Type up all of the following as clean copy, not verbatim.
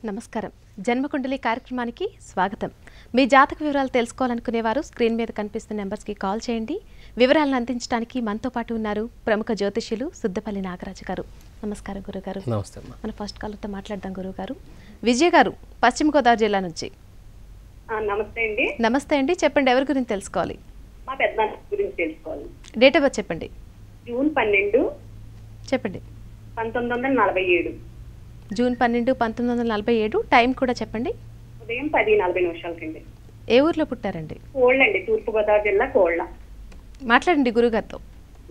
నమస్కారం. జన్మకుండలి కార్యక్రమానికి స్వాగతం. మీ జాతక వివరాలు తెలుసుకోవాలనుకునేవారు స్క్రీన్ మీద కనిపిస్తున్న నెంబర్స్కి కాల్ చేయండి. వివరాలను అందించడానికి మనతో పాటు ఉన్నారు ప్రముఖ జ్యోతిష్యులు సుద్దపల్లి నాగరాజు గారు. నమస్కారం గురుగారు. నమస్తే. మన ఫస్ట్ కాల్తో మాట్లాడదాం గురుగారు. విజయ్ గారు పశ్చిమ గోదావరి జిల్లా నుంచి. నమస్తే అండి. నమస్తే అండి, చెప్పండి ఎవరి గురించి తెలుసుకోవాలి? మా పెద్దనాన్న గురించి తెలుసుకోవాలి. డేట్ ఆఫ్ బర్త్ చెప్పండి. జూన్ 12 చెప్పండి. 1947. జూన్ 12, 1947. టైం కూడా చెప్పండి. ఉదయం 10:40 ఏ ఊర్లో పుట్టారండి? కోళ్ళ అండి, తూర్పుగోదావరి జిల్లా కోళ్ళ. మాట్లాడండి గురుగారితో.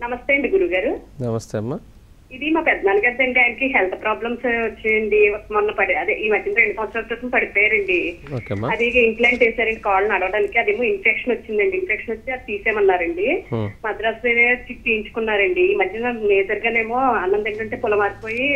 నమస్తే అండి గురుగారు. నమస్తే అమ్మా. ఇది మా పెద్దనాన్న గారి అండి. ఆయనకి హెల్త్ ప్రాబ్లమ్స్ వచ్చాయండి. మొన్న అదే ఈ మధ్య 2 సంవత్సరాల క్రితం పడిపోయారండి. అది ఇంప్లాంట్ చేశారండి కాళ్ళు నడవడానికి. అదేమో ఇన్ఫెక్షన్ వచ్చిందండి. ఇన్ఫెక్షన్ వచ్చి అది తీసేయమన్నారండి. మద్రాసు తీయించుకున్నారండి. ఈ మధ్యన మేజర్ గానేమో అన్నం తింటుంటే పొల మారిపోయి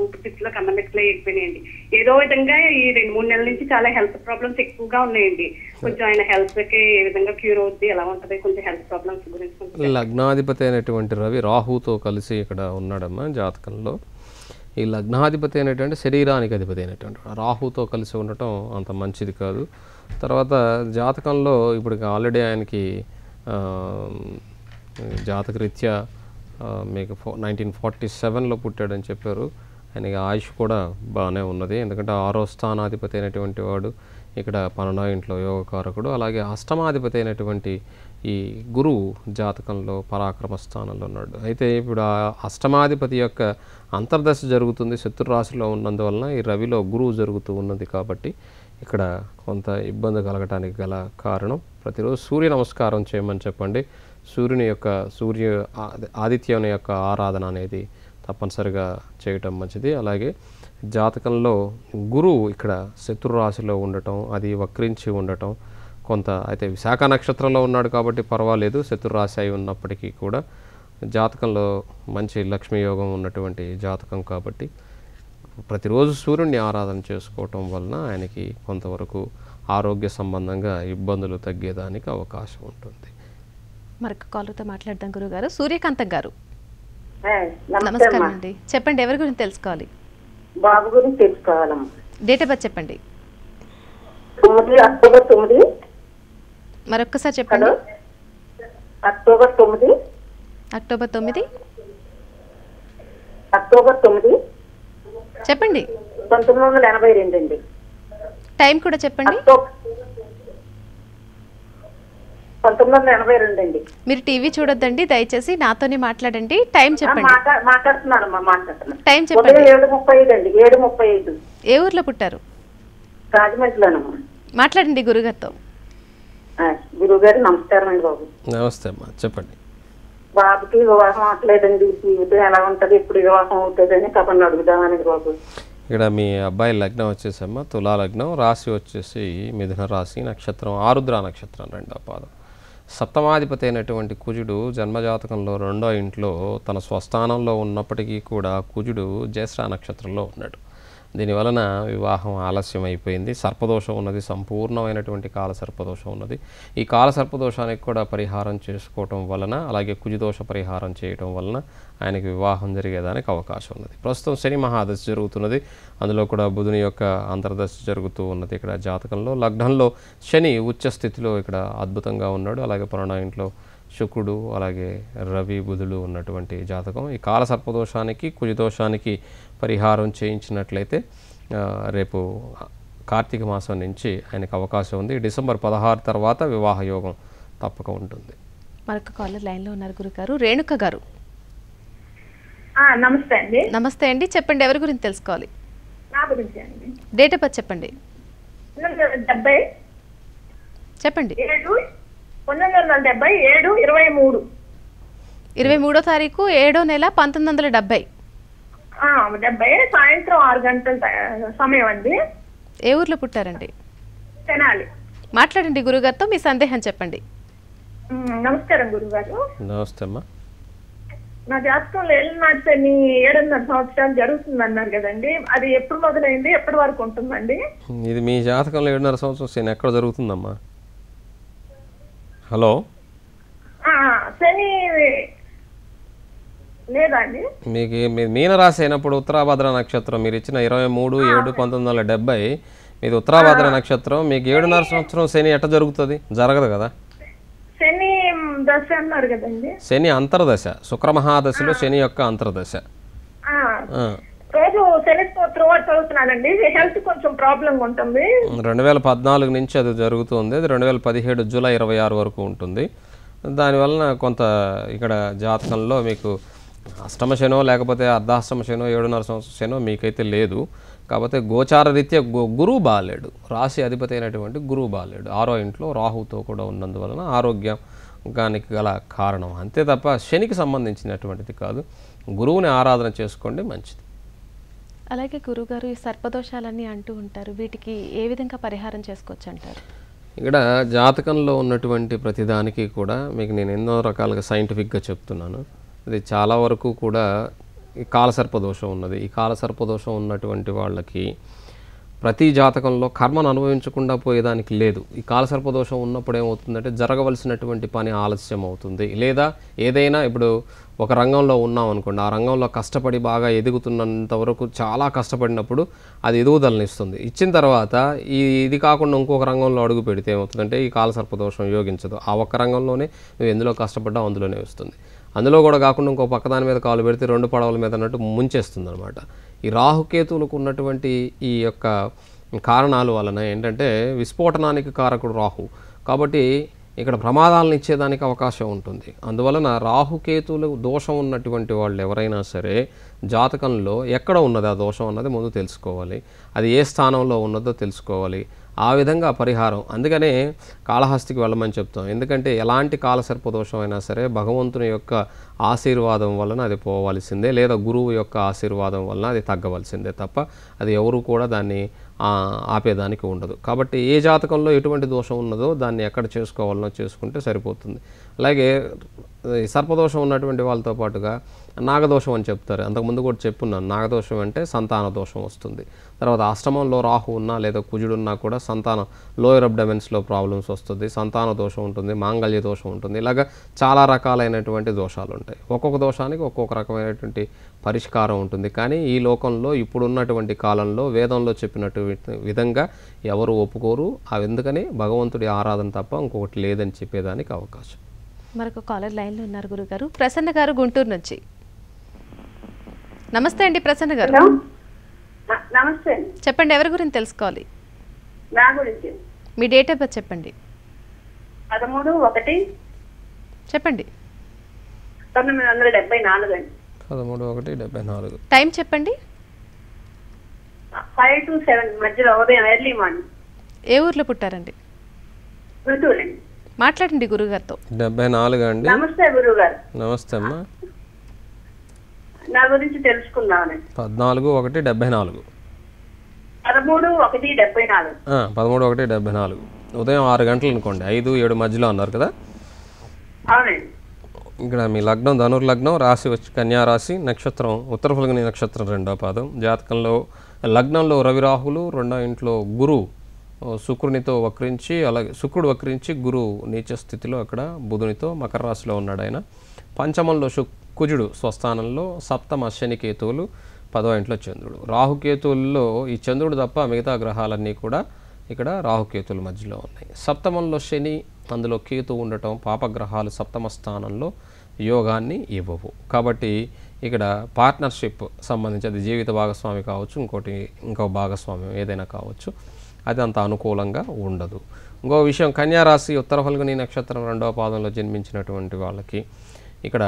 ఊపిరితిత్తులోకి అన్నం మెట్లు వెళ్ళిపోయినాయండి. ఏదో విధంగా ఈ 2-3 నెలల నుంచి చాలా హెల్త్ ప్రాబ్లమ్స్ ఎక్కువగా ఉన్నాయండి. కొంచెం ఆయన హెల్త్ కి ఏ విధంగా క్యూర్ అవుద్ది, ఎలా ఉంటది, కొంచెం హెల్త్ ప్రాబ్లమ్స్ గురించి. లగ్నాధిపతి అయినటువంటి రవి రాహుతో కలిసి ఇక్కడ ఉన్నాడమ్మా జాతకంలో. ఈ లగ్నాధిపతి అయినటువంటి శరీరానికి అధిపతి అయినటువంటి రాహుతో కలిసి ఉండటం అంత మంచిది కాదు. తర్వాత జాతకంలో ఇప్పుడు ఆల్రెడీ ఆయనకి జాతకరీత్యా మీకు 1947లో పుట్టాడని చెప్పారు. ఆయనకి ఆయుష్ కూడా బాగానే ఉన్నది. ఎందుకంటే 6వ స్థానాధిపతి అయినటువంటి వాడు ఇక్కడ 12వ ఇంట్లో యోగకారకుడు. అలాగే అష్టమాధిపతి అయినటువంటి ఈ గురువు జాతకంలో పరాక్రమ స్థానంలో ఉన్నాడు. అయితే ఇప్పుడు ఆ అష్టమాధిపతి యొక్క అంతర్దశ జరుగుతుంది శత్రురాశిలో ఉన్నందువలన ఈ రవిలో గురువు జరుగుతూ ఉన్నది. కాబట్టి ఇక్కడ కొంత ఇబ్బంది కలగటానికి గల కారణం ప్రతిరోజు సూర్య నమస్కారం చేయమని చెప్పండి. సూర్యుని యొక్క ఆదిత్యుని యొక్క ఆరాధన అనేది తప్పనిసరిగా చేయటం మంచిది. అలాగే జాతకంలో గురువు ఇక్కడ శత్రురాశిలో ఉండటం, అది వక్రించి ఉండటం కొంత. అయితే విశాఖ నక్షత్రంలో ఉన్నాడు కాబట్టి పర్వాలేదు, శత్రురాశి అయి ఉన్నప్పటికీ కూడా జాతకంలో మంచి లక్ష్మీ యోగం ఉన్నటువంటి జాతకం కాబట్టి ప్రతిరోజు సూర్యుడిని ఆరాధన చేసుకోవటం వలన ఆయనకి కొంతవరకు ఆరోగ్య సంబంధంగా ఇబ్బందులు తగ్గేదానికి అవకాశం ఉంటుంది. మరొక కాల్తో మాట్లాడదాం గురుగారు. సూర్యకాంతం గారు నమస్కారం అండి, చెప్పండి ఎవరి గురించి తెలుసుకోవాలి? బాబు గురించి తెలుసుకోవాలమ్మా. డేట్ ఆఫ్ బర్త్ చెప్పండి. 9 అక్టోబర్ 9. మరొక్కసారి చెప్పండి. అక్టోబర్ 9. అక్టోబర్ 9 చెప్పండి. 1982 అండి. టైం కూడా చెప్పండి. 1982 అండి. మీరు టీవీ చూడొద్దండి దయచేసి, నాతోనే మాట్లాడండి. టైం చెప్పండి. మాట్లాడుతున్నాను. టైం చెప్పండి. 7:35 అండి. 7:35. ఏ ఊర్లో పుట్టారు? రాజమండ్రిలోనమ్మా. మాట్లాడండి గురుగారితో. గురుగారు నమస్కారం అండి. బాబు నమస్తే అమ్మా, చెప్పండి. బాబుకి వివాహం అవట్లేదండి. జీవితం ఎలా ఉంటది, ఎప్పుడు వివాహం అవుతుంది అని కబుర్ని అడుగుదామని బాబు. ఇక్కడ మీ అబ్బాయి లగ్నం వచ్చేసమ్మా తులా లగ్నం, రాశి వచ్చేసి మిథున రాశి, నక్షత్రం ఆరుద్ర నక్షత్రం 2వ పాదం. సప్తమాధిపతి అయినటువంటి కుజుడు జన్మజాతకంలో 2వ ఇంట్లో తన స్వస్థానంలో ఉన్నప్పటికీ కూడా కుజుడు జ్యేష్ఠ నక్షత్రంలో ఉన్నాడు. దీనివలన వివాహం ఆలస్యం అయిపోయింది. సర్పదోషం ఉన్నది, సంపూర్ణమైనటువంటి కాల సర్పదోషం ఉన్నది. ఈ కాల సర్పదోషానికి కూడా పరిహారం చేసుకోవటం వలన, అలాగే కుజదోష పరిహారం చేయటం వలన ఆయనకి వివాహం జరిగేదానికి అవకాశం ఉన్నది. ప్రస్తుతం శని మహాదశ జరుగుతున్నది, అందులో కూడా బుధుని యొక్క అంతర్దశ జరుగుతూ ఉన్నది. ఇక్కడ జాతకంలో లగ్నంలో శని ఉచ్చ స్థితిలో ఇక్కడ అద్భుతంగా ఉన్నాడు. అలాగే 12వ ఇంట్లో శుక్రుడు, అలాగే రవి, బుధుడు ఉన్నటువంటి జాతకం. ఈ కాల సర్పదోషానికి కుజదోషానికి పరిహారం చేయించినట్లయితే రేపు కార్తీక మాసం నుంచి ఆయనకు అవకాశం ఉంది. డిసెంబర్ 16 తర్వాత వివాహ యోగం తప్పక ఉంటుంది. మరొక కాలర్ లైన్లో ఉన్నారు గురుగారు. రేణుక గారు. నమస్తే అండి. నమస్తే అండి, చెప్పండి ఎవరి గురించి తెలుసుకోవాలి? నా గురించి అండి. డేట్ ఆఫ్ బర్త్ చెప్పండి. 70 చెప్పండి. 1970 23వ తారీఖు 7వ నెల 1970. 70 సాయంత్రం 6 గంటల సమయం అండి. ఏ ఊర్లో పుట్టారండి? తెనాలి. మాట్లాడండి గురుగారితో, మీ సందేహం చెప్పండి. నమస్కారం గురుగారు. నమస్తే అమ్మా. నా జాతకంలో ఏళ్ళనాటి శని 7.5 సంవత్సరాలు జరుగుతుంది అన్నారు కదండి, అది ఎప్పుడు మొదలైంది, ఎప్పటి వరకు ఉంటుందండి? ఇది మీ జాతకంలో 7.5 సంవత్సరం శని ఎక్కడ జరుగుతుందమ్మా? హలో. శని లేదండి. మీకు మీనరాశి అయినప్పుడు ఉత్తరాభద్ర నక్షత్రం మీరు ఇచ్చిన 23/7/1970 మీది ఉత్తరాభద్ర నక్షత్రం. మీకు 7.5 సంవత్సరం శని ఎట్ట జరుగుతుంది? జరగదు కదా. శని దశ అన్నారు కదండి. శని అంతర్దశ, శుక్రమహాదశలో శని యొక్క అంతర్దశ. రోజు శని స్తోత్రం చదువుతున్నానండి. హెల్త్ కొంచెం ప్రాబ్లం ఉంటుంది. 2014 నుంచి అది జరుగుతుంది. అది 2017 జూలై 26 వరకు ఉంటుంది. దానివలన కొంత ఇక్కడ జాతకంలో మీకు అష్టమ శనో లేకపోతే అర్ధాష్టమ శనో 7.5 సంవత్సరం శనో మీకైతే లేదు. కాకపోతే గోచార రీత్యా గురువు బాలేడు, రాశి అధిపతి అయినటువంటి గురువు బాలేడు, 6వ ఇంట్లో రాహుతో కూడా ఉన్నందువలన ఆరోగ్యానికి గల కారణం అంతే తప్ప శనికి సంబంధించినటువంటిది కాదు. గురువుని ఆరాధన చేసుకోండి, మంచిది. అలాగే గురుగారు ఈ సర్పదోషాలన్నీ అంటూ ఉంటారు, వీటికి ఏ విధంగా పరిహారం చేసుకోవచ్చు అంటారు? ఇక్కడ జాతకంలో ఉన్నటువంటి ప్రతిదానికి కూడా మీకు నేను ఎన్నో రకాలుగా సైంటిఫిక్గా చెప్తున్నాను. ఇది చాలా వరకు కూడా ఈ కాలసర్పదోషం ఉన్నది. ఈ కాలసర్పదోషం ఉన్నటువంటి వాళ్ళకి ప్రతి జాతకంలో కర్మను అనుభవించకుండా పోయేదానికి లేదు. ఈ కాలసర్పదోషం ఉన్నప్పుడు ఏమవుతుందంటే జరగవలసినటువంటి పని ఆలస్యం అవుతుంది. లేదా ఏదైనా ఇప్పుడు ఒక రంగంలో ఉన్నాం అనుకోండి, ఆ రంగంలో కష్టపడి బాగా ఎదుగుతున్నంత వరకు చాలా కష్టపడినప్పుడు అది ఎదుగుదలని ఇస్తుంది. ఇచ్చిన తర్వాత ఇది కాకుండా ఇంకొక రంగంలో అడుగు పెడితే ఏమవుతుందంటే ఈ కాలసర్పదోషం యోగించదు. ఆ ఒక్క రంగంలోనే నువ్వు ఎందులో కష్టపడ్డా అందులోనే వస్తుంది. అందులో కూడా కాకుండా ఇంకో పక్కదాని మీద కాలు పెడితే 2 పడవల మీద అన్నట్టు ముంచేస్తుంది అనమాట. ఈ రాహుకేతువులకు ఉన్నటువంటి ఈ యొక్క కారణాల వలన ఏంటంటే విస్ఫోటనానికి కారకుడు రాహు. కాబట్టి ఇక్కడ ప్రమాదాలను ఇచ్చేదానికి అవకాశం ఉంటుంది. అందువలన రాహుకేతువులు దోషం ఉన్నటువంటి వాళ్ళు ఎవరైనా సరే జాతకంలో ఎక్కడ ఉన్నది ఆ దోషం అన్నది ముందు తెలుసుకోవాలి. అది ఏ స్థానంలో ఉన్నదో తెలుసుకోవాలి. ఆ విధంగా పరిహారం. అందుకనే కాళహస్తికి వెళ్ళమని చెప్తాం. ఎందుకంటే ఎలాంటి కాలసర్పదోషం అయినా సరే భగవంతుని యొక్క ఆశీర్వాదం వలన అది పోవాల్సిందే, లేదా గురువు యొక్క ఆశీర్వాదం వలన అది తగ్గవలసిందే తప్ప అది ఎవరు కూడా దాన్ని ఆపేదానికి ఉండదు. కాబట్టి ఏ జాతకంలో ఎటువంటి దోషం ఉన్నదో దాన్ని ఎక్కడ చేసుకోవాలనో చేసుకుంటే సరిపోతుంది. అలాగే సర్పదోషం ఉన్నటువంటి వాళ్ళతో పాటుగా నాగదోషం అని చెప్తారు. అంతకుముందు కూడా చెప్పున్నాను. నాగదోషం అంటే సంతాన దోషం వస్తుంది. తర్వాత అష్టమంలో రాహు ఉన్నా లేదా కుజుడున్నా కూడా సంతానం లోయర్ అబ్డమెన్స్లో ప్రాబ్లమ్స్ వస్తుంది, సంతాన దోషం ఉంటుంది, మాంగళ్య దోషం ఉంటుంది. ఇలాగ చాలా రకాలైనటువంటి దోషాలు ఉంటాయి. ఒక్కొక్క దోషానికి ఒక్కొక్క రకమైనటువంటి పరిష్కారం ఉంటుంది. కానీ ఈ లోకంలో ఇప్పుడున్నటువంటి కాలంలో వేదంలో చెప్పినట్టు విధంగా ఎవరు ఒప్పుకోరు. అవి ఎందుకని భగవంతుడి ఆరాధన తప్ప ఇంకొకటి లేదని చెప్పేదానికి అవకాశం. మరొక కాలర్ లైన్లో ఉన్నారు గురుగారు. ప్రసన్న గారు గుంటూరు నుంచి. నమస్తే అండి ప్రసన్న గారు. నమస్తే. చెప్పండి, ఎవరి గురించి తెలుసుకోవాలి? నా గురించి. మీ డేట్ ఆఫ్ బర్త్ చెప్పండి. 13/1 చెప్పండి. 1974 అండి. 13/1/74. టైం చెప్పండి. 5 to 7 మధ్యలో ఉదయం ఎర్లీ మార్నింగ్. ఏ ఊర్లో పుట్టారండి? గుంటూరు అండి. మాట్లాడండి గురుగారితో. 74 అండి. నమస్తే గురుగారు. నమస్తే అమ్మా. నా గురించి తెలుసుకుందామని. 14/1/74. 13/1/74. 13/1/74 ఉదయం 6 గంటలు అనుకోండి. 5-7 మధ్యలో అన్నారు కదా. అవునండి. ఇక్కడ మీ లగ్నం ధనుర్లగ్నం, రాశి వచ్చి కన్యా రాశి, నక్షత్రం ఉత్తర ఫల్గుని నక్షత్రం 2వ పాదం. జాతకంలో లగ్నంలో రవి రాహులు, 2వ ఇంట్లో గురువు శుక్రునితో వక్రించి, అలాగే శుక్రుడు వక్రించి గురువు నీచ స్థితిలో అక్కడ బుధునితో మకర రాశిలో ఉన్నాడు ఆయన. పంచమంలో కుజుడు స్వస్థానంలో, సప్తమ శనికేతువులు, 10వ ఇంట్లో చంద్రుడు. రాహుకేతువుల్లో ఈ చంద్రుడు తప్ప మిగతా గ్రహాలన్నీ కూడా ఇక్కడ రాహుకేతువుల మధ్యలో ఉన్నాయి. సప్తమంలో శని, అందులో కేతు ఉండటం పాపగ్రహాలు సప్తమ స్థానంలో యోగాన్ని ఇవ్వవు. కాబట్టి ఇక్కడ పార్ట్నర్షిప్ సంబంధించి అది జీవిత భాగస్వామి కావచ్చు, ఇంకో భాగస్వామ్యం ఏదైనా కావచ్చు, అది అంత అనుకూలంగా ఉండదు. ఇంకో విషయం, కన్యారాశి ఉత్తర ఫల్గుని నక్షత్రం 2వ పాదంలో జన్మించినటువంటి వాళ్ళకి ఇక్కడ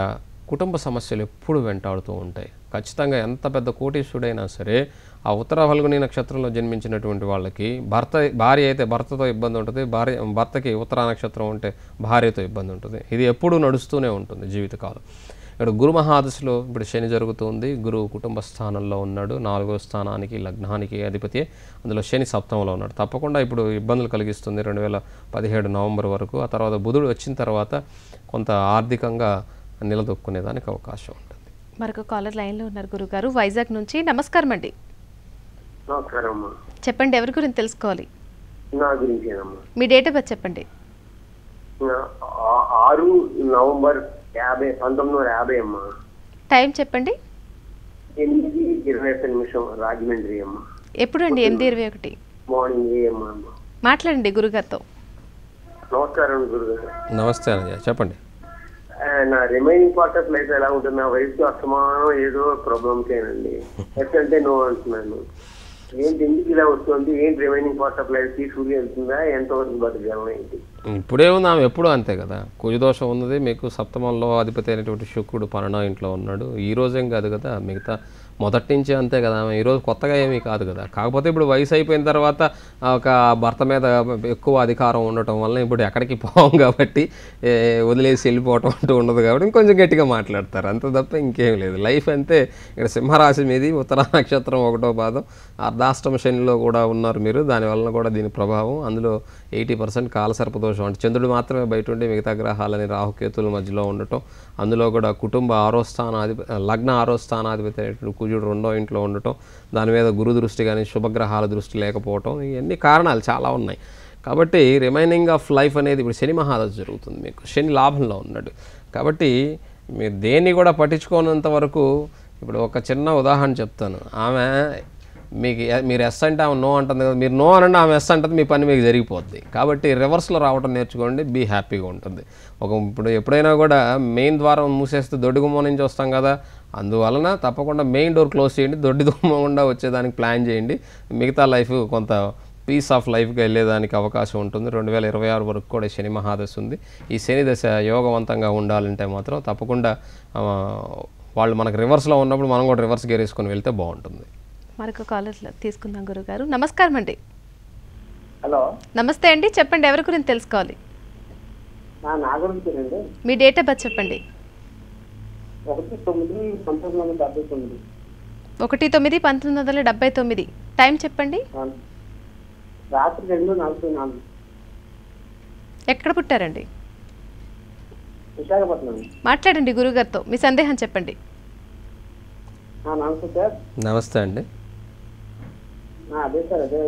కుటుంబ సమస్యలు ఎప్పుడు వెంటాడుతూ ఉంటాయి. ఖచ్చితంగా ఎంత పెద్ద కోటీశ్వరుడైనా సరే ఆ ఉత్తర ఫల్గుని నక్షత్రంలో జన్మించినటువంటి వాళ్ళకి భార్య అయితే భర్తతో ఇబ్బంది ఉంటుంది, భర్తకి ఉత్తర నక్షత్రం ఉంటే భార్యతో ఇబ్బంది ఉంటుంది. ఇది ఎప్పుడూ నడుస్తూనే ఉంటుంది జీవితకాలం. ఇక్కడ గురు మహాదశలో ఇప్పుడు శని జరుగుతుంది. గురువు కుటుంబ స్థానంలో ఉన్నాడు, 4వ స్థానానికి లగ్నానికి అధిపతి. అందులో శని సప్తమంలో ఉన్నాడు. తప్పకుండా ఇప్పుడు ఇబ్బందులు కలిగిస్తుంది 2017 నవంబర్ వరకు. ఆ తర్వాత బుధుడు వచ్చిన తర్వాత కొంత ఆర్థికంగా నిలదొక్కునేదానికి అవకాశం ఉంటుంది. మరొక కాలర్ లైన్లో ఉన్నారు గురుగారు, వైజాగ్ నుంచి. నమస్కారం అండి. చెప్పండి, ఎవరి గురించి తెలుసుకోవాలి? మీ డేట్ ఆఫ్ బర్త్ చెప్పండి. 6 నవంబర్ 1950 అమ్మా. టైం చెప్పండి. 8:21 రాజమండ్రి అమ్మ. ఎప్పుడు అండి? 8:21 మార్నింగ్ అమ్మ. మాట్లాడండి గురుగారితో. నమస్కారం గురుగారు. నమస్తే అన్నయ్య, చెప్పండి. నా రిమైనింగ్ పార్ట్ ఆఫ్ లైఫ్ ఎలా ఉంటుంది? నా వయసుతో అసమానం ఏదో ప్రాబ్లమ్స్ ఏనండి. ఎస్ అంటే నో అంటున్నాను. ఏంటి ఎందుకు ఇలా వస్తుంది? ఏంటి రిమైనింగ్ పార్ట్ ఆఫ్ లైఫ్ తీసుకుని వెళ్తుందా? ఎంతవరకు బతకగలను? ఏంటి ఇప్పుడే ఉంది, ఆమె ఎప్పుడూ అంతే కదా. కుజదోషం ఉన్నది మీకు. సప్తమంలో అధిపతి అయినటువంటి శుక్రుడు 12వ ఇంట్లో ఉన్నాడు. ఈ రోజేం కాదు కదా, మిగతా మొదటి నుంచి అంతే కదా. ఈరోజు కొత్తగా ఏమీ కాదు కదా. కాకపోతే ఇప్పుడు వయసు అయిపోయిన తర్వాత ఒక భర్త మీద ఎక్కువ అధికారం ఉండటం వల్ల ఇప్పుడు ఎక్కడికి పోవం కాబట్టి వదిలేసి వెళ్ళిపోవటం అంటూ ఉండదు కాబట్టి ఇంకొంచెం గట్టిగా మాట్లాడతారు, అంత తప్ప ఇంకేం లేదు. లైఫ్ అంతే. ఇక్కడ సింహరాశి మీది, ఉత్తర నక్షత్రం 1వ పాదం, అర్ధాష్టమ శనిలో కూడా ఉన్నారు మీరు. దానివల్ల కూడా దీని ప్రభావం. అందులో 80% కాలసర్పదోషం అంటే చంద్రుడు మాత్రమే బయట ఉండి మిగతా గ్రహాలని రాహుకేతుల మధ్యలో ఉండటం. అందులో కూడా కుటుంబ 6వ స్థానాధిపతి, లగ్న 6వ స్థానాధిపతి అయినటువంటి కుజుడు 2వ ఇంట్లో ఉండటం, దాని మీద గురు దృష్టి కానీ శుభగ్రహాల దృష్టి లేకపోవటం, ఇవన్నీ కారణాలు చాలా ఉన్నాయి. కాబట్టి రిమైనింగ్ ఆఫ్ లైఫ్ అనేది ఇప్పుడు శని మహాదశ జరుగుతుంది మీకు. శని లాభంలో ఉన్నాడు కాబట్టి మీరు దేన్ని కూడా పట్టించుకోనంత వరకు. ఇప్పుడు ఒక చిన్న ఉదాహరణ చెప్తాను. ఆమె మీరు ఎస్ అంటే ఆమె నో అంటుంది కదా, మీరు నో అనండి ఆమె ఎస్ అంటుంది, మీ పని మీకు జరిగిపోద్ది. కాబట్టి రివర్స్లో రావడం నేర్చుకోండి, బీ హ్యాపీగా ఉంటుంది. ఇప్పుడు ఎప్పుడైనా కూడా మెయిన్ ద్వారం మూసేస్తే దొడ్డి గుమ్మం నుంచి వస్తాం కదా, అందువలన తప్పకుండా మెయిన్ డోర్ క్లోజ్ చేయండి, దొడ్డి గుమ్మం గుండా వచ్చేదానికి ప్లాన్ చేయండి. మిగతా లైఫ్ కొంత పీస్ ఆఫ్ లైఫ్గా వెళ్ళేదానికి అవకాశం ఉంటుంది. 2026 వరకు కూడా శని మహాదశ ఉంది. ఈ శని దశ యోగవంతంగా ఉండాలంటే మాత్రం తప్పకుండా వాళ్ళు మనకు రివర్స్లో ఉన్నప్పుడు మనం కూడా రివర్స్ గేర్ వేసుకొని వెళ్తే బాగుంటుంది. మరొక కాలర్ తీసుకుందాం గురుగారు. నమస్కారం అండి. హలో, నమస్తే అండి, చెప్పండి ఎవరి గురించి తెలుసుకోవాలి? నా గురించి మీ డేట్ ఆఫ్ బర్త్ చెప్పండి. 1/9/1979. 1/9/1979. టైం చెప్పండి. రాత్రి 2:44. ఎక్కడ పుట్టారండి? విశాఖపట్నం. మాట్లాడండి గురుగారితో, మీ సందేహం చెప్పండి. నమస్తే సార్. నమస్తే అండి. అదే సార్, అదే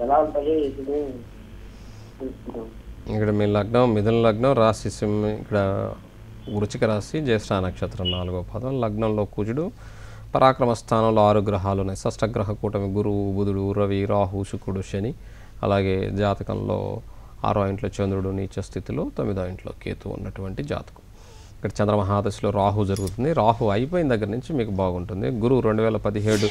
ఎలా ఉంటుంది ఇక్కడ మీ లగ్నం మిథున లగ్నం, రాశి ఇక్కడ వృచ్చిక రాశి, జ్యేష్ఠ నక్షత్రం 4వ పాదం. లగ్నంలో కుజుడు, పరాక్రమ స్థానంలో 6 గ్రహాలు ఉన్నాయి. షష్టగ్రహ కూటమి గురువు, బుధుడు, రవి, రాహు, శుక్రుడు, శని. అలాగే జాతకంలో 6వ ఇంట్లో చంద్రుడు నీచ స్థితిలో, 9వ ఇంట్లో కేతు ఉన్నటువంటి జాతకం. ఇక్కడ చంద్రమహాదశలో రాహు జరుగుతుంది. రాహు అయిపోయిన దగ్గర నుంచి మీకు బాగుంటుంది. గురువు 2017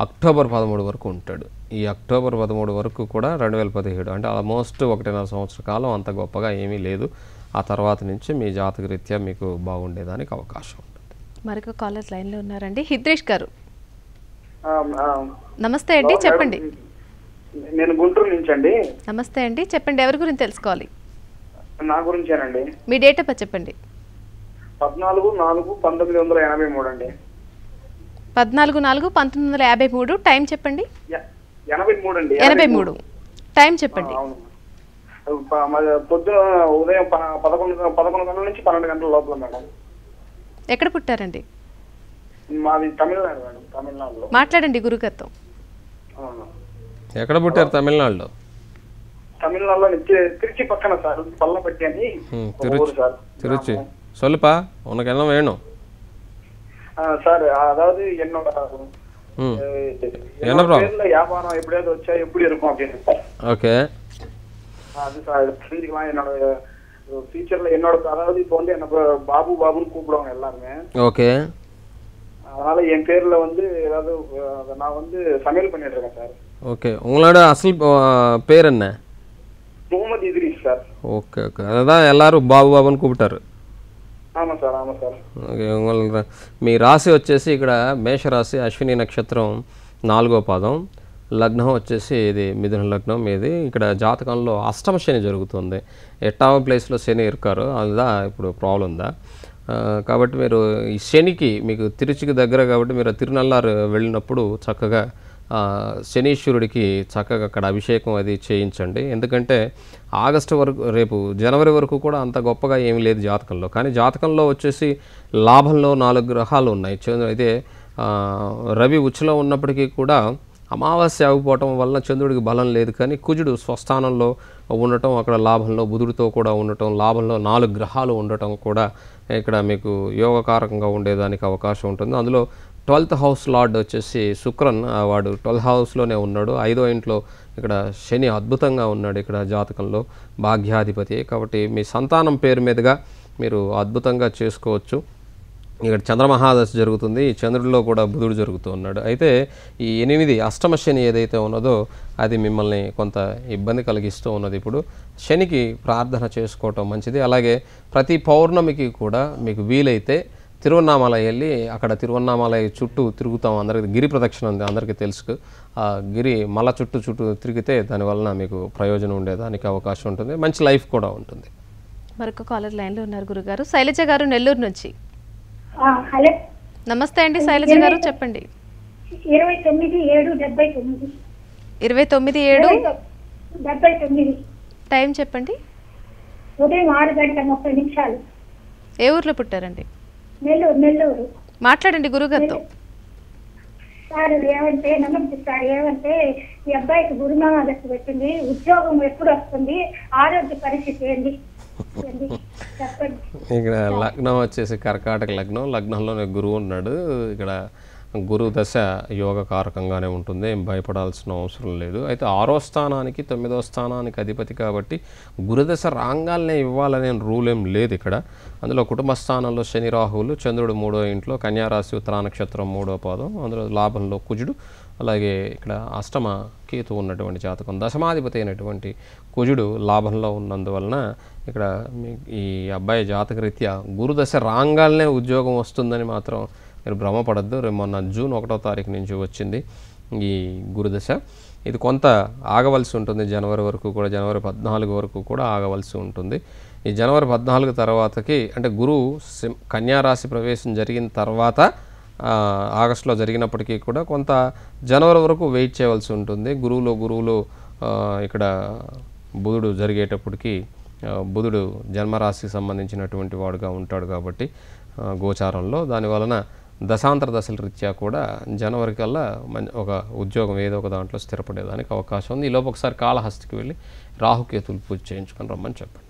అక్టోబర్ 13 వరకు ఉంటాడు. ఈ అక్టోబర్ 13 వరకు కూడా 2017 అంటే ఆల్మోస్ట్ 1.5 సంవత్సర కాలం అంత గొప్పగా ఏమీ లేదు. ఆ తర్వాత నుంచి మీ జాతక రీత్యా మీకు బాగుండేదానికి అవకాశం ఉంటుంది. మరొక కాలర్ లైన్లో ఉన్నారండి, హిద్రేష్ గారు. నమస్తే అండి, చెప్పండి. నేను గుంటూరు నుంచి అండి. నమస్తే అండి, చెప్పండి ఎవరి గురించి తెలుసుకోవాలి? నా గురించేనండి. మీ డేట్ ఆఫ్ బర్త్ చెప్పండి. 14/4/1983 అండి. 14/4/1953. టైం చెప్పండి. 83 అండి. 83. టైం చెప్పండి. పొద్దున ఉదయం 11 గంటల నుంచి 12 గంటల లోపల మేడం. ఎక్కడ పుట్టారండి? మాది తమిళనాడు మేడం. తమిళనాడులో. మాట్లాడండి గురుగారితో. ఎక్కడ పుట్టారు? తమిళనాడులో. తమిళనాడులో తిరుచి పక్కన సార్, పల్లపట్టి అని. తిరుచి சொல்லுப்பா, உனக்கு என்ன வேணும் சார்? அதாவது என்னோட வியாபாரம் எப்படியாவது வச்சா எப்படி இருக்கும் அப்படின்னு சார். ஓகே, அது சார் தெரிஞ்சுக்கலாம். என்னோட ஃபியூச்சர்ல என்னோட, அதாவது இப்போ வந்து எனக்கு பாபு பாபுன்னு கூப்பிடுவாங்க எல்லாருமே. ஓகே, அதனால என் பேர்ல வந்து ஏதாவது நான் வந்து சமையல் பண்ணிட்டு இருக்கேன் சார். ஓகே, உங்களோட அசல் பேர் என்ன? Mohammed Idris sir. Okay okay, அதான் எல்லாரும் బాబు బాబుని కూపుతారు. ஆமாம் சார், ஆமாம் சார். ఓకే, మీ రాశి వచ్చేసి ఇక్కడ మేషరాశి, అశ్విని నక్షత్రం 4వ పాదం. లగ్నం వచ్చేసి ఇది మిథున లగ్నం మీది. ఇక్కడ జాతకంలో అష్టమ శని జరుగుతుంది. 8వ ప్లేస్లో శని ఇరుకారు, అదా ఇప్పుడు ప్రాబ్లం ఉందా? కాబట్టి మీరు ఈ శనికి మీకు తిరుచికి దగ్గర కాబట్టి మీరు తిరునల్లారు వెళ్ళినప్పుడు చక్కగా శనీశ్వరుడికి చక్కగా అక్కడ అభిషేకం అది చేయించండి. ఎందుకంటే ఆగస్టు వరకు, రేపు జనవరి వరకు కూడా అంత గొప్పగా ఏమీ లేదు జాతకంలో. కానీ జాతకంలో వచ్చేసి లాభంలో 4 గ్రహాలు ఉన్నాయి. అయితే రవి ఉచ్చులో ఉన్నప్పటికీ కూడా అమావాస్య ఆగిపోవటం వల్ల చంద్రుడికి బలం లేదు. కానీ కుజుడు స్వస్థానంలో ఉండటం, అక్కడ లాభంలో బుధుడితో కూడా ఉండటం, లాభంలో 4 గ్రహాలు ఉండటం కూడా ఇక్కడ మీకు యోగకారకంగా ఉండేదానికి అవకాశం ఉంటుంది. అందులో 12th హౌస్ లార్డ్ వచ్చేసి శుక్రన్, వాడు 12th హౌస్లోనే ఉన్నాడు. 5వ ఇంట్లో ఇక్కడ శని అద్భుతంగా ఉన్నాడు ఇక్కడ జాతకంలో, భాగ్యాధిపతి. కాబట్టి మీ సంతానం పేరు మీదుగా మీరు అద్భుతంగా చేసుకోవచ్చు. ఇక్కడ చంద్రమహాదశ జరుగుతుంది, ఈ చంద్రుడిలో కూడా బుధుడు జరుగుతూ ఉన్నాడు. అయితే ఈ 8 అష్టమ శని ఏదైతే ఉన్నదో అది మిమ్మల్ని కొంత ఇబ్బంది కలిగిస్తూ ఉన్నది. ఇప్పుడు శనికి ప్రార్థన చేసుకోవటం మంచిది. అలాగే ప్రతి పౌర్ణమికి కూడా మీకు వీలైతే తిరువన్నామలై వెళ్ళి అక్కడ తిరువన్నామలై చుట్టూ తిరుగుతాం. అందరికీ గిరి ప్రదక్షిణ ఉంది, అందరికీ తెలుసు. ఆ గిరి మల చుట్టూ తిరిగితే దానివలన మీకు ప్రయోజనం ఉండేదానికి అవకాశం ఉంటుంది, మంచి లైఫ్ కూడా ఉంటుంది. మరొక కాలర్ లైన్లో ఉన్నారు గురుగారు. శైలజ గారు నెల్లూరు నుంచి. హలో, నమస్తే అండి శైలజ గారు, చెప్పండి. 29/7/79. 29/7/79 టైం చెప్పండి. ఉదయం 6:30 ఏ ఊర్లో పుట్టారండి? నెల్లూరు. మాట్లాడండి గురుగారితో. సార్ ఏమంటే నమస్తే సార్, ఏమంటే ఈ అబ్బాయికి గురునామాదశ పెట్టింది, ఉద్యోగం ఎప్పుడు వస్తుంది, ఆరోగ్య పరిస్థితి ఏంటి చెప్పండి. ఇక్కడ లగ్నం వచ్చేసి కర్కాటక లగ్నం, లగ్నంలోనే గురువు ఉన్నాడు. ఇక్కడ గురు దశ యోగకారకంగానే ఉంటుంది, ఏం భయపడాల్సిన అవసరం లేదు. అయితే 6వ స్థానానికి 9వ స్థానానికి అధిపతి కాబట్టి గురుదశ రాంగాల్నే ఇవ్వాలనే రూల్ ఏం లేదు ఇక్కడ. అందులో కుటుంబ స్థానంలో శని రాహువులు, చంద్రుడు 3వ ఇంట్లో, కన్యారాశి ఉత్తరా నక్షత్రం 3వ పాదం, అందులో లాభంలో కుజుడు, అలాగే ఇక్కడ అష్టమ కేతు ఉన్నటువంటి జాతకం. దశమాధిపతి అయినటువంటి కుజుడు లాభంలో ఉన్నందువలన ఇక్కడ ఈ అబ్బాయి జాతకరీత్యా గురుదశ రాంగాల్నే ఉద్యోగం వస్తుందని మాత్రం మీరు భ్రమపడద్దు. మొన్న జూన్ 1వ తారీఖు నుంచి వచ్చింది ఈ గురుదశ. ఇది కొంత ఆగవలసి ఉంటుంది, జనవరి వరకు కూడా, జనవరి 14 వరకు కూడా ఆగవలసి ఉంటుంది. ఈ జనవరి 14 తర్వాతకి అంటే గురువు కన్యారాశి ప్రవేశం జరిగిన తర్వాత ఆగస్టులో జరిగినప్పటికీ కూడా కొంత జనవరి వరకు వెయిట్ చేయవలసి ఉంటుంది. గురువులో ఇక్కడ బుధుడు జరిగేటప్పటికి బుధుడు జన్మరాశికి సంబంధించినటువంటి వాడుగా ఉంటాడు కాబట్టి గోచారంలో, దానివలన దశాంతర దశల రీత్యా కూడా జనవరి కల్లా ఒక ఉద్యోగం ఏదో ఒక దాంట్లో స్థిరపడేదానికి అవకాశం ఉంది. ఈలోపు ఒకసారి కాళహస్తికి వెళ్ళి రాహుకేతులు పూజ చేయించుకొని రమ్మని చెప్పండి.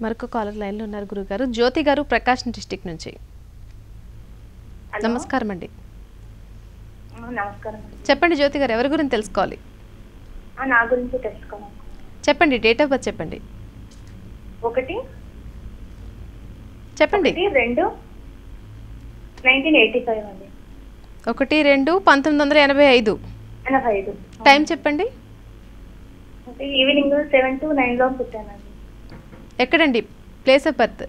మరొక కాలర్ లైన్లో ఉన్నారు గురుగారు. జ్యోతి గారు ప్రకాశం డిస్టిక్ నుంచి. నమస్కారం అండి. నమస్కారం. చెప్పండి జ్యోతి గారు, ఎవరి గురించి తెలుసుకోవాలి? నా గురించి తెలుసుకోవాలి. చెప్పండి, డేట్ ఆఫ్ బర్త్ చెప్పండి. 1 చెప్పండి. 2 1985 అండి. 1-2-1985. టైం చెప్పండి. ఈవినింగ్ 7 to 9 లో పుట్టానండి. ఎక్కడండి place of birth?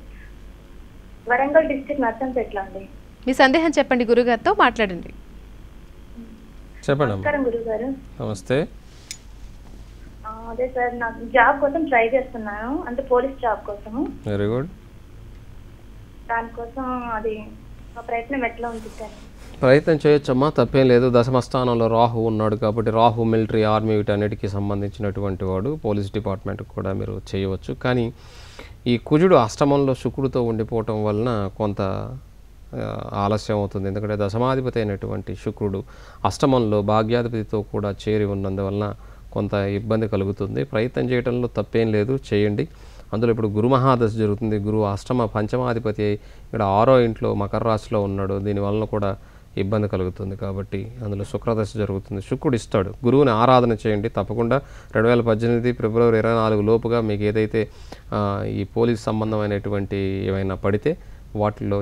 Warangal district నర్సంపేటలో అండి. మీ సందేహం చెప్పండి, గురుగారితో మాట్లాడండి. చెప్పండి. నమస్కారం గురుగారు. నమస్తే. అదే సార్, నాకు జాబ్ కోసం ట్రై చేస్తున్నాను, అంటే పోలీస్ జాబ్ కోసము. Very good. దానికోసం అది ప్రయత్నం ఎట్లా ఉంటుంది? ప్రయత్నం చేయొచ్చమ్మా, తప్పేం లేదు. దశమ స్థానంలో రాహు ఉన్నాడు కాబట్టి రాహు మిలిటరీ, ఆర్మీ వీటన్నిటికీ సంబంధించినటువంటి వాడు. పోలీస్ డిపార్ట్మెంట్కి కూడా మీరు చేయవచ్చు. కానీ ఈ కుజుడు అష్టమంలో శుక్రుడితో ఉండిపోవటం వలన కొంత ఆలస్యం అవుతుంది. ఎందుకంటే దశమాధిపతి అయినటువంటి శుక్రుడు అష్టమంలో భాగ్యాధిపతితో కూడా చేరి ఉన్నందువలన కొంత ఇబ్బంది కలుగుతుంది. ప్రయత్నం చేయడంలో తప్పేం లేదు, చేయండి. అందులో ఇప్పుడు గురు మహాదశ జరుగుతుంది. గురువు అష్టమ పంచమాధిపతి ఇక్కడ 6వ ఇంట్లో మకర రాశిలో ఉన్నాడు, దీనివలన కూడా ఇబ్బంది కలుగుతుంది. కాబట్టి అందులో శుక్రదశ జరుగుతుంది. శుక్రుడు ఇస్తాడు. గురువుని ఆరాధన చేయండి తప్పకుండా. 2018 ఫిబ్రవరి 24 లోపుగా మీకు ఏదైతే ఈ పోలీస్ సంబంధమైనటువంటి ఏమైనా పడితే వాటిలో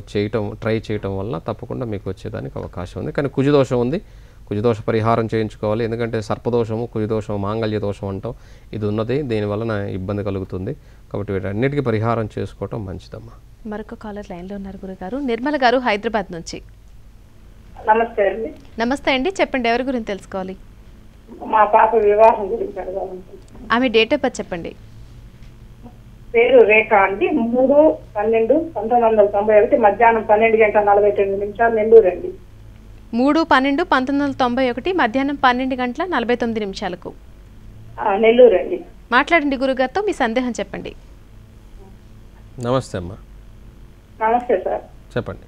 ట్రై చేయటం వల్ల తప్పకుండా మీకు వచ్చేదానికి అవకాశం ఉంది. కానీ కుజదోషం ఉంది, కుజదోష పరిహారం చేయించుకోవాలి. ఎందుకంటే సర్పదోషము, కుజదోషము, మాంగళ్య దోషం అంటాం, ఇది ఉన్నది. దీనివలన ఇబ్బంది కలుగుతుంది. కాబట్టి వీటన్నిటికీ పరిహారం చేసుకోవటం మంచిదమ్మా. మరొక కాలర్ లైన్లో ఉన్నారు గురుగారు. నిర్మల గారు హైదరాబాద్ నుంచి. నమస్తే అండి. నమస్తే అండి, చెప్పండి, ఎవరి గురించి తెలుసుకోవాలి? మా పాప వివాహం గురించి అడగాలనుకుంటున్నాను. ఆమె డేట్ ఆఫ్ బర్త్ చెప్పండి. పేరు రేఖ అండి. 3/12/1991 మధ్యాహ్నం 12:49 నెల్లూరు అండి. 3/12/1991 మధ్యాహ్నం 12:49 నెల్లూరు అండి. మాట్లాడండి గురుగారితో, మీ సందేహం చెప్పండి. నమస్తే అమ్మా. నమస్తే సార్. చెప్పండి.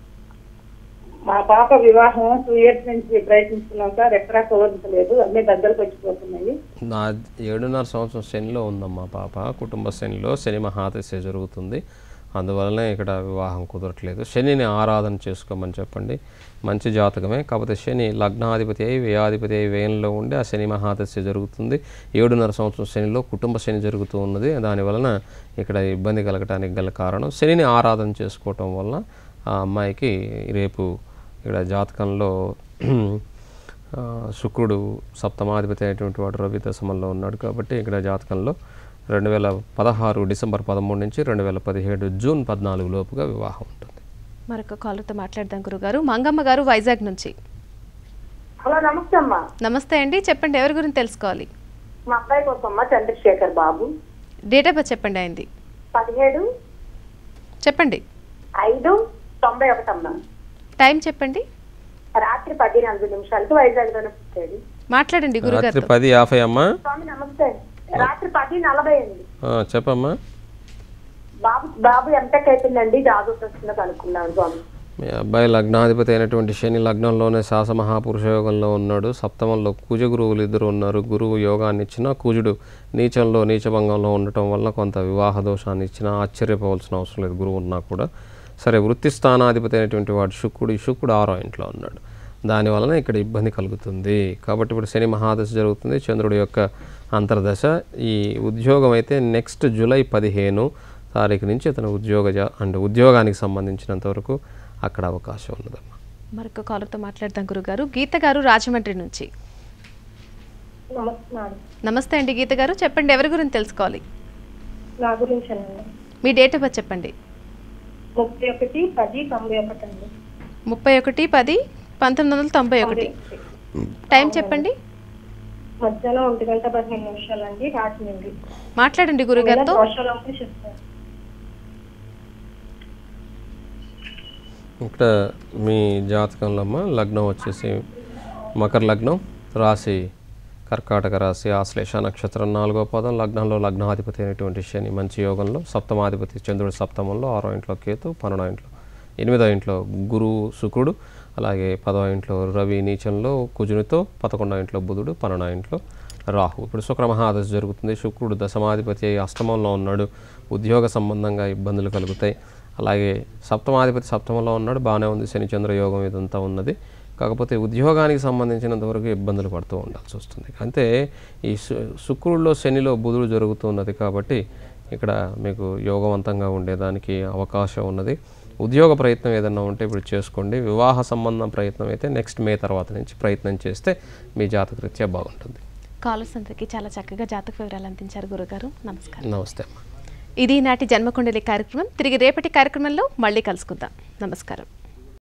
మా పాప వివాహం 2 years నుంచి ప్రయత్నిస్తున్నాం సార్, ఎక్కడా కుదరలేదు, అన్నీ దగ్గరకు వచ్చిపోతున్నాయి. నా 7.5 సంవత్సరం శనిలో ఉందమ్మా పాప. కుటుంబ శనిలో శని మహాదశ జరుగుతుంది. అందువలనే ఇక్కడ వివాహం కుదరట్లేదు. శనిని ఆరాధన చేసుకోమని చెప్పండి. మంచి జాతకమే, కాకపోతే శని లగ్నాధిపతి అయి వ్యయాధిపతి అయి వ్యయంలో ఉండి ఆ శని మహాదశ జరుగుతుంది. 7.5 సంవత్సరం శనిలో కుటుంబ శని జరుగుతూ ఉన్నది. దానివలన ఇక్కడ ఇబ్బంది కలగటానికి గల కారణం శనిని ఆరాధన చేసుకోవటం వలన ఆ అమ్మాయికి రేపు ఇక్కడ జాతకంలో శుక్రుడు సప్తమాధిపతి అయినటువంటి వాడు రవి దశమంలో ఉన్నాడు. కాబట్టి ఇక్కడ జాతకంలో 2016 డిసెంబర్ 13 నుంచి 2017 జూన్ 14 లోపుగా వివాహం ఉంటుంది. మరొక కాలర్తో మాట్లాడదాం గురుగారు. మంగమ్మ గారు వైజాగ్ నుంచి. హలో, నమస్తే అమ్మా. నమస్తే అండి, చెప్పండి ఎవరి గురించి తెలుసుకోవాలి? మా అబ్బాయి కోసం చంద్రశేఖర్ బాబు. డేట్ ఆఫ్ బర్త్ చెప్పండి అయింది. 17 చెప్పండి. 5/91 అమ్మా. టైం చెప్పండి. రాత్రి 10:40 వైజాగ్ లోనే పుట్టాడు. మాట్లాడండి గురుగారు. 10:50 అమ్మా. స్వామి నమస్తే. రాత్రి 10:40 అండి. చెప్పమ్మా. బాబు ఎంటెక్ అయిపోయిందండి, జాబ్ వస్తుందో అనుకున్నాను స్వామి. మీ అబ్బాయి లగ్నాధిపతి అయినటువంటి శని లగ్నంలోనే శాస మహాపురుష యోగంలో ఉన్నాడు. సప్తమంలో కుజ గురువులు ఇద్దరు ఉన్నారు. గురువు యోగాన్ని ఇచ్చినా కుజుడు నీచంలో నీచభంగంలో ఉండటం వల్ల కొంత వివాహ దోషాన్ని ఇచ్చినా ఆశ్చర్యపోవాల్సిన అవసరం లేదు గురువు ఉన్నా కూడా. సరే, వృత్తి స్థానాధిపతి అయినటువంటి వాడు శుక్రుడు 6వ ఇంట్లో ఉన్నాడు. దానివలన ఇక్కడ ఇబ్బంది కలుగుతుంది. కాబట్టి ఇప్పుడు శని మహాదశ జరుగుతుంది, చంద్రుడి యొక్క అంతర్దశ. ఈ ఉద్యోగం అయితే నెక్స్ట్ జూలై 15 తారీఖు నుంచి అతను ఉద్యోగానికి సంబంధించినంత వరకు అక్కడ అవకాశం ఉన్నదమ్మా. మరొక కాలర్తో మాట్లాడదాం గురుగారు. గీత గారు రాజమండ్రి నుంచి. నమస్తే అండి గీత గారు, చెప్పండి ఎవరి గురించి తెలుసుకోవాలి? నా గురించి మీ డేట్ ఆఫ్ బర్త్ చెప్పండి. 31/10/91 అండి. 31/10/1991. టైం చెప్పండి. మధ్యాహ్నం 1:15 అండి, రాజమండ్రి. మాట్లాడండి గురుగారితో. ఇక్కడ మీ జాతకంలో అమ్మ లగ్నం వచ్చేసి మకర లగ్నం, రాశి కర్కాటక రాశి, ఆశ్లేష నక్షత్రం 4వ పాదం. లగ్నంలో లగ్నాధిపతి అయినటువంటి శని మంచి యోగంలో, సప్తమాధిపతి చంద్రుడి సప్తమంలో, 6వ ఇంట్లో కేతు, 12వ ఇంట్లో 8వ ఇంట్లో గురువు శుక్రుడు, అలాగే 10వ ఇంట్లో రవి నీచంలో కుజునితో, 11వ ఇంట్లో బుధుడు, 12వ ఇంట్లో రాహు. ఇప్పుడు శుక్ర మహాదశ జరుగుతుంది. శుక్రుడు దశమాధిపతి అయి అష్టమంలో ఉన్నాడు. ఉద్యోగ సంబంధంగా ఇబ్బందులు కలుగుతాయి. అలాగే సప్తమాధిపతి సప్తమంలో ఉన్నాడు, బాగానే ఉంది. శని చంద్ర యోగం ఇదంతా ఉన్నది. కాకపోతే ఉద్యోగానికి సంబంధించినంత వరకు ఇబ్బందులు పడుతూ ఉండాల్సి వస్తుంది. అంటే ఈ శుక్రుడిలో శనిలో బుధుడు జరుగుతున్నది కాబట్టి ఇక్కడ మీకు యోగవంతంగా ఉండేదానికి అవకాశం ఉన్నది. ఉద్యోగ ప్రయత్నం ఏదన్నా ఉంటే ఇప్పుడు చేసుకోండి. వివాహ సంబంధం ప్రయత్నం అయితే నెక్స్ట్ మే తర్వాత నుంచి ప్రయత్నం చేస్తే మీ జాతకరీత్యా బాగుంటుంది. కాలర్స్ అందరికీ చాలా చక్కగా జాతక వివరాలు అందించారు గురుగారు. నమస్కారం. నమస్తే అమ్మా. ఇది నాటి జన్మకుండలి కార్యక్రమం. తిరిగి రేపటి కార్యక్రమంలో మళ్ళీ కలుసుకుందాం. నమస్కారం.